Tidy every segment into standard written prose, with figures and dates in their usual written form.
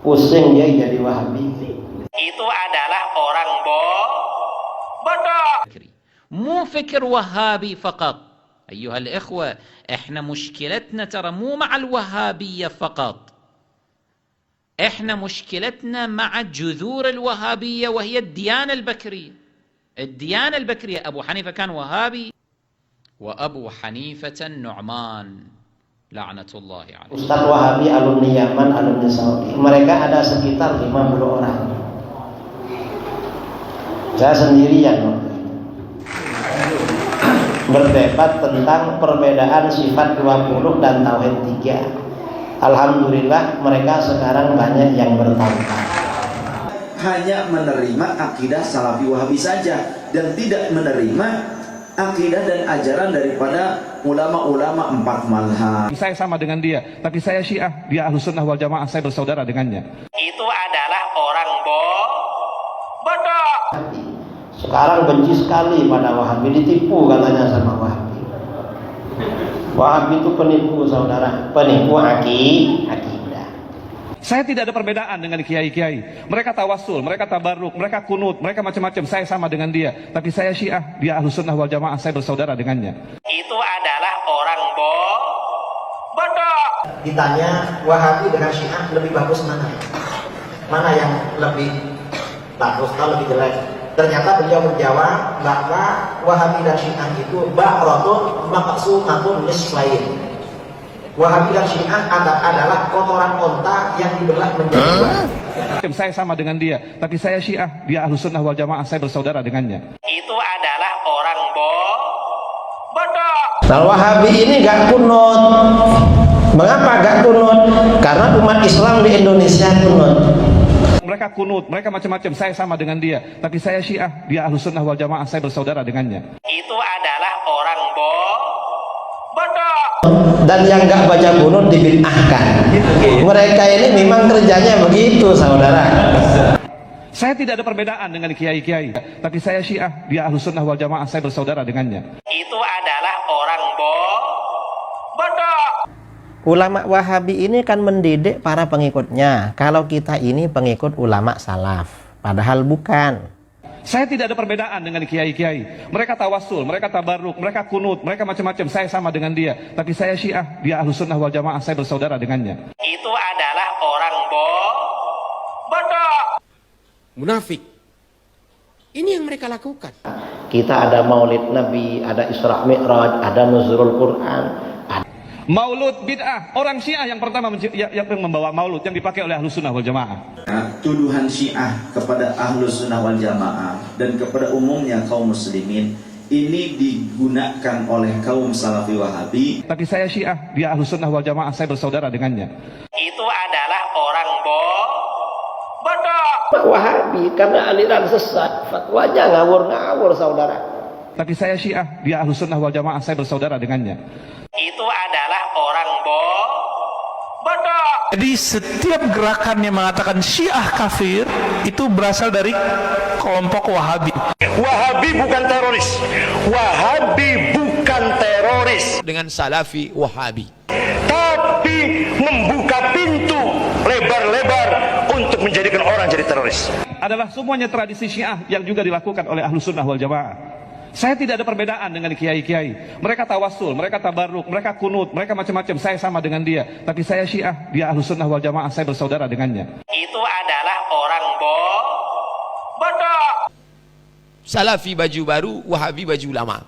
Pusing dia jadi Wahabi. Itu adalah orang bodoh. مو فكر وهابي فقط أيها الإخوة، إحنا مشكلتنا ترى مو مع الوهابية فقط، إحنا مشكلتنا مع جذور الوهابية وهي الديانة البكرية. الديانة البكرية أبو حنيفة كان وهابي، وأبو حنيفة النعمان لعنة الله عليه. Ustadz Wahabi alumni Yaman, alumni Saudi. Mereka ada sekitar 50 orang. Saya sendirian waktu itu berdebat tentang perbedaan sifat 20 dan tauhid 3. Alhamdulillah mereka sekarang banyak yang bertambah. Hanya menerima akidah Salafi Wahabi saja dan tidak menerima akidah dan ajaran daripada ulama-ulama 4 mazhab. Saya sama dengan dia, tapi saya Syiah, dia Ahlus Sunnah wal Jamaah, saya bersaudara dengannya. Itu adalah orang bodoh. Sekarang benci sekali pada Wahabi, ditipu katanya sama Wahabi. Wahabi itu penipu saudara, penipu akidah. Saya tidak ada perbedaan dengan kiai-kiai. Mereka tawasul, mereka tabarruk, mereka kunut, mereka macam-macam. Saya sama dengan dia, tapi saya Syiah, dia Ahlus Sunnah wal Jamaah, saya bersaudara dengannya. Itu adalah orang bodoh. Ditanya Wahabi dengan Syiah lebih bagus mana? Mana yang lebih bagus atau lebih jelek? Ternyata beliau menjawab bahwa Wahabi dan Syiah itu ba'ratun maqsumatun nisfain. Wahabi dan Syiah adalah kotoran onta yang dibelah menjadi dua. Saya sama dengan dia, tapi saya Syiah, dia Ahlus Sunnah wal Jamaah, saya bersaudara dengannya. Itu adalah orang bodoh. Nah, Wahabi ini gak kunut. Mengapa gak kunut? Karena umat Islam di Indonesia kunut. Mereka kunut, mereka macam-macam. Saya sama dengan dia, tapi saya Syiah, dia Ahlus Sunnah wal Jamaah, saya bersaudara dengannya. Itu adalah orang bodoh. Dan yang gak baca kunut dibid'ahkan. Mereka ini memang kerjanya begitu saudara. Saya tidak ada perbedaan dengan kiai-kiai, tapi saya Syiah, dia Ahlus Sunnah wal Jamaah, saya bersaudara dengannya. Itu adalah orang bodoh. Ulama Wahabi ini kan mendidik para pengikutnya. Kalau kita ini pengikut ulama salaf, padahal bukan. Saya tidak ada perbedaan dengan kiai-kiai. Mereka tawasul, mereka tabarruk, mereka kunut, mereka macam-macam. Saya sama dengan dia, tapi saya Syiah, dia Ahlus Sunnah wal Jamaah, saya bersaudara dengannya. Itu adalah orang bodoh. Munafik. Ini yang mereka lakukan. Kita ada Maulid Nabi, ada Isra Mi'raj, ada Nuzulul Quran. Maulud bid'ah. Orang Syiah yang pertama yang membawa maulud yang dipakai oleh Ahlus Sunnah wal Jamaah. Tuduhan Syiah kepada Ahlus Sunnah wal Jamaah dan kepada umumnya kaum muslimin ini digunakan oleh kaum Salafi Wahabi. Tapi saya Syiah, dia Ahlus Sunnah wal Jamaah, saya bersaudara dengannya. Itu adalah orang bodoh. Wahabi karena aliran sesat, fatwanya ngawur-ngawur saudara. Tapi saya Syiah, dia Ahlus Sunnah wal Jamaah, saya bersaudara dengannya. Itu adalah orang bodoh. Jadi setiap gerakan yang mengatakan Syiah kafir itu berasal dari kelompok Wahabi. Wahabi bukan teroris. Wahabi bukan teroris. Dengan Salafi Wahabi. Tapi membuka pintu lebar-lebar untuk menjadikan orang jadi teroris. Adalah semuanya tradisi Syiah yang juga dilakukan oleh Ahlus Sunnah wal Jamaah. Saya tidak ada perbedaan dengan kiai-kiai. Mereka tawasul, mereka tabarruk, mereka kunut, mereka macam-macam. Saya sama dengan dia, tapi saya Syiah, dia Ahlus Sunnah wal Jamaah, saya bersaudara dengannya. Itu adalah orang bodoh. Salafi baju baru, Wahabi baju lama.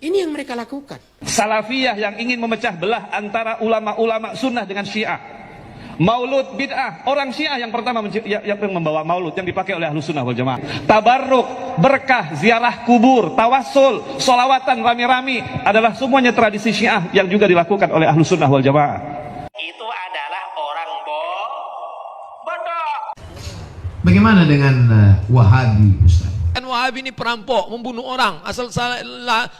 Ini yang mereka lakukan. Salafiyah yang ingin memecah belah antara ulama-ulama sunnah dengan Syiah. Maulud bid'ah. Orang Syiah yang pertama yang membawa maulud yang dipakai oleh Ahlus Sunnah wal Jamaah. Tabarruk, berkah, ziarah kubur, tawasul, solawatan rami-rami adalah semuanya tradisi Syiah yang juga dilakukan oleh Ahlus Sunnah wal Jamaah. Itu adalah orang bodoh. Bagaimana dengan Wahabi, Ustaz? Kan Wahabi ini perampok, membunuh orang. Asal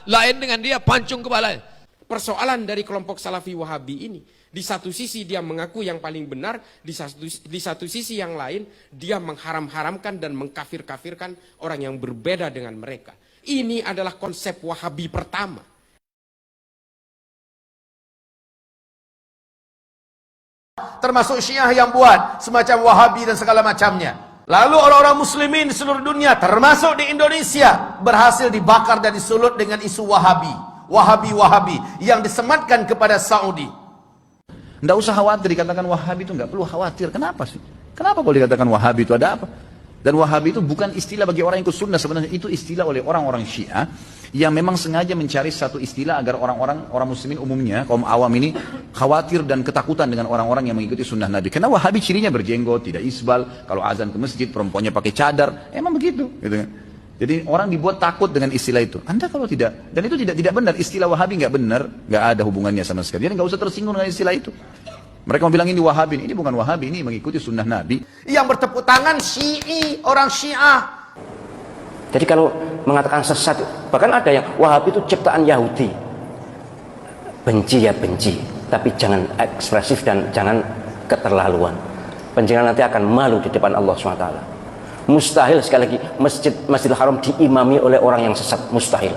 lain dengan dia pancung kepala. Persoalan dari kelompok Salafi Wahabi ini, di satu sisi dia mengaku yang paling benar, di satu sisi yang lain dia mengharam-haramkan dan mengkafir-kafirkan orang yang berbeda dengan mereka. Ini adalah konsep Wahabi pertama. termasuk Syiah yang buat semacam Wahabi dan segala macamnya. Lalu orang-orang muslimin di seluruh dunia, termasuk di Indonesia, berhasil dibakar dan disulut dengan isu Wahabi. Wahabi yang disematkan kepada Saudi. Nggak usah khawatir dikatakan Wahabi itu, nggak perlu khawatir. Kenapa sih? Kenapa kalau dikatakan Wahabi itu ada apa? Dan Wahabi itu bukan istilah bagi orang yang ikut sunnah, sebenarnya itu istilah oleh orang-orang Syiah yang memang sengaja mencari satu istilah agar orang muslimin umumnya, kaum awam ini khawatir dan ketakutan dengan orang-orang yang mengikuti sunnah Nabi. Karena Wahabi cirinya berjenggot, tidak isbal, kalau azan ke masjid perempuannya pakai cadar, emang begitu, gitu kan. Jadi orang dibuat takut dengan istilah itu. Anda kalau tidak, dan itu tidak benar, istilah Wahabi nggak benar, nggak ada hubungannya sama sekali. Jadi nggak usah tersinggung dengan istilah itu. Mereka mau bilang ini Wahabi, ini bukan Wahabi, ini mengikuti sunnah Nabi. Yang bertepuk tangan Syi'i, orang Syiah. Jadi kalau mengatakan sesat, bahkan ada yang Wahabi itu ciptaan Yahudi. Benci ya benci, tapi jangan ekspresif dan jangan keterlaluan. Penjenengan nanti akan malu di depan Allah SWT. Mustahil sekali lagi Masjidil Haram diimami oleh orang yang sesat, mustahil.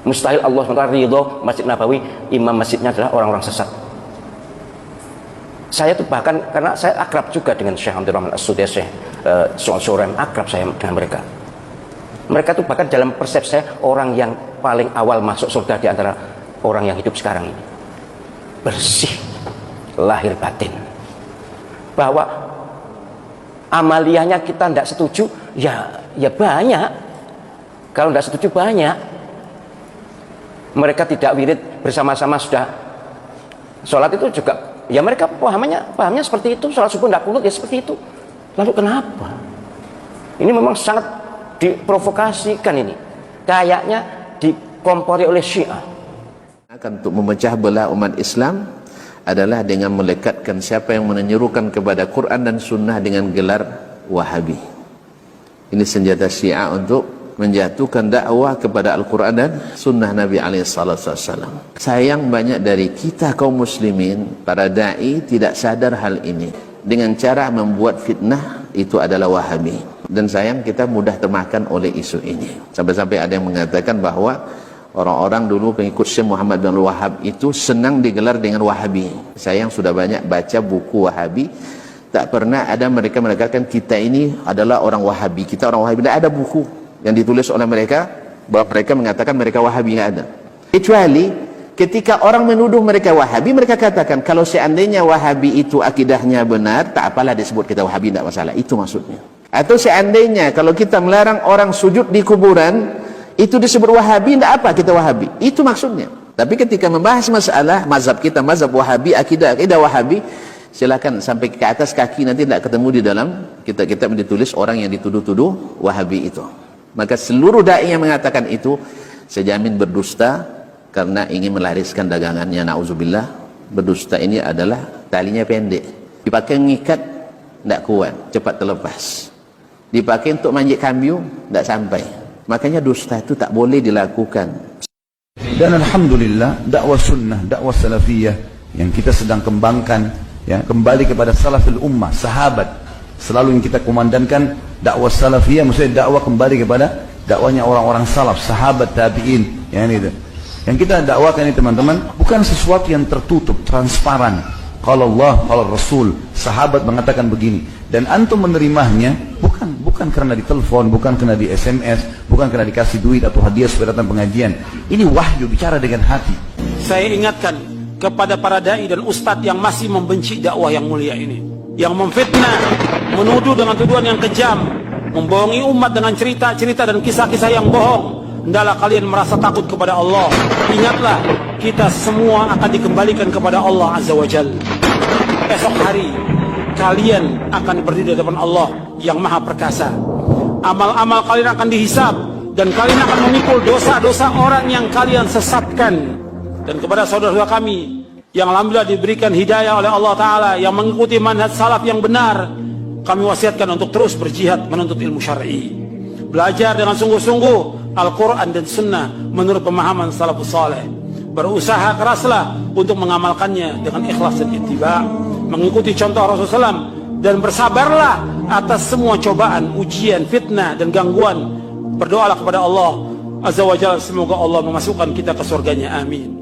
Mustahil Allah SWT ridho Masjid Nabawi, imam masjidnya adalah orang-orang sesat. Saya tuh bahkan karena saya akrab juga dengan Syekh Abdul Rahman As-Sudais, Syekh Surem, akrab saya dengan mereka. Mereka tuh bahkan dalam persepsi saya orang yang paling awal masuk surga di antara orang yang hidup sekarang ini. Bersih lahir batin. Bahwa amaliyahnya kita tidak setuju, ya banyak. Kalau tidak setuju banyak. Mereka tidak wirid bersama-sama sudah sholat itu juga. Ya mereka pahamnya seperti itu. Sholat subuh tidak kunut ya seperti itu. Lalu kenapa? Ini memang sangat diprovokasikan ini. Kayaknya dikompori oleh Syiah. Untuk memecah belah umat Islam adalah dengan melekatkan siapa yang menyerukan kepada Quran dan Sunnah dengan gelar Wahabi. Ini senjata Syiah untuk menjatuhkan dakwah kepada Al-Quran dan Sunnah Nabi SAW. Sayang banyak dari kita kaum muslimin, para da'i tidak sadar hal ini. Dengan cara membuat fitnah itu adalah Wahabi. Dan sayang kita mudah termakan oleh isu ini. Sampai-sampai ada yang mengatakan bahwa orang-orang dulu pengikut Syekh Muhammad bin Wahab itu senang digelar dengan Wahabi. Sayang sudah banyak baca buku Wahabi, tak pernah ada mereka mengatakan kita ini adalah orang Wahabi, kita orang Wahabi. Tidak ada buku yang ditulis oleh mereka bahwa mereka mengatakan mereka Wahabi, nggak ada. Kecuali ketika orang menuduh mereka Wahabi, mereka katakan kalau seandainya Wahabi itu akidahnya benar, tak apalah disebut kita Wahabi, tidak masalah. Itu maksudnya. Atau seandainya kalau kita melarang orang sujud di kuburan, itu disebut Wahabi, tidak apa kita Wahabi. Itu maksudnya. Tapi ketika membahas masalah mazhab kita, mazhab Wahabi, akidah Wahabi, silakan sampai ke atas kaki, nanti tidak ketemu di dalam kitab-kitab yang ditulis orang yang dituduh-tuduh Wahabi itu. Maka seluruh da'i yang mengatakan itu, saya jamin berdusta karena ingin melariskan dagangannya. Na'udzubillah. Berdusta ini adalah talinya pendek, dipakai mengikat tidak kuat, cepat terlepas. Dipakai untuk manjat kambiu, tidak sampai. Makanya dusta itu tak boleh dilakukan. Dan alhamdulillah dakwah sunnah, dakwah salafiyah yang kita sedang kembangkan, ya, kembali kepada salafil ummah, sahabat. Selalu yang kita komandankan dakwah salafiyah, maksudnya dakwah kembali kepada dakwahnya orang-orang salaf, sahabat, tabi'in, ya, itu. Yang kita dakwakan ini teman-teman bukan sesuatu yang tertutup, transparan. Kalau Allah, kalau Rasul, sahabat mengatakan begini, dan antum menerimanya bukan karena ditelepon, bukan karena di SMS, bukan karena dikasih duit atau hadiah supaya datang pengajian. Ini wahyu, bicara dengan hati. Saya ingatkan kepada para dai dan ustadz yang masih membenci dakwah yang mulia ini, yang memfitnah, menuduh dengan tuduhan yang kejam, membohongi umat dengan cerita-cerita dan kisah-kisah yang bohong. Hendaklah kalian merasa takut kepada Allah. Ingatlah, kita semua akan dikembalikan kepada Allah Azza wa Jalla. Esok hari kalian akan berdiri di depan Allah yang Maha Perkasa. Amal-amal kalian akan dihisab, dan kalian akan memikul dosa-dosa orang yang kalian sesatkan. Dan kepada saudara-saudara kami yang alhamdulillah diberikan hidayah oleh Allah Ta'ala, yang mengikuti manhaj salaf yang benar, kami wasiatkan untuk terus berjihad menuntut ilmu syar'i, belajar dengan sungguh-sungguh Al-Quran dan Sunnah menurut pemahaman salafus saleh. Berusaha keraslah untuk mengamalkannya dengan ikhlas dan ittiba, mengikuti contoh Rasulullah SAW, dan bersabarlah atas semua cobaan, ujian, fitnah, dan gangguan. Berdoalah kepada Allah Azza wa Jalla, semoga Allah memasukkan kita ke surganya. Amin.